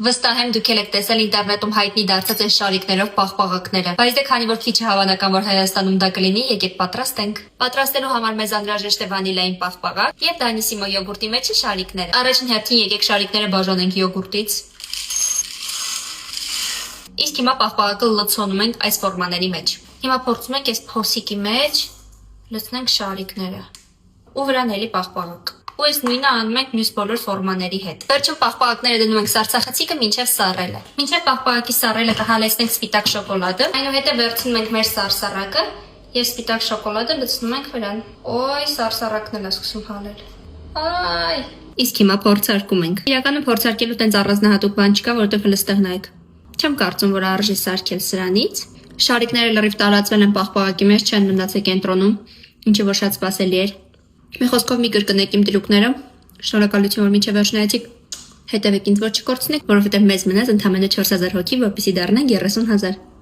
Վստահ եմ դուք եք տեսել ինտերնետում հայտնի դարձած այս շարիկներով պաղպաղակները, բայց դե քանի որ քիչ է հավանական, որ Հայաստանում դա կլինի, եկեք պատրաստենք։ Պատրաստելու համար մեզ անհրաժեշտ է վանիլային պաղպաղակ եւ Դանիսիմո յոգուրտի մեջի շարիկները։ Առաջին հերթին եկեք շարիկները բաժանենք յոգուրտից։ Իսկ հիմա պաղպաղակը լցոնում ենք այս ֆորմաների մեջ։ Հիմա փորձում ենք այս փոսիկի մեջ լցնենք շարիկները։ Ու վրան էլի պաղպաղակ։ Ու այս նույնը անում ենք մյուս բոլոր ֆորմաների հետ։ Վերջում պաղպաղակները դնում ենք սառցախցիկը մինչև սառելը։ Մինչև պաղպաղակի սառելը կհալեցնենք սպիտակ շոկոլադը, այնուհետև վերցնում ենք մեր սարսառակը եւ սպիտակ շոկոլադը լցնում ենք վրան։ Օй, սարսառակն էլ է սկսում հալել։ Այ, իսկ հիմա փորձարկում ենք։ Իրականում փորձարկելու տենց առանձնահատուկ բան չկա, որովհետև հլստեղ նայեք։ Չեմ կարծում, որ արժի սարքել սրանից։ Շարիկները լրիվ տարածվել են պաղպաղակի մեջ, չեն մնացել կենտրոնում, ինչը որ շատ սպասելի էր։ Մի խոսքով մի կրկնեք իմ դրուկները, շնորհակալություն, որ մինչև վերջ նայեցիք, հետևեք ինձ, որ չկորցնեք, որովհետև մեզ մնաց ընդամենը 4000 հոգի, որպեսզի դառնանք 30,000։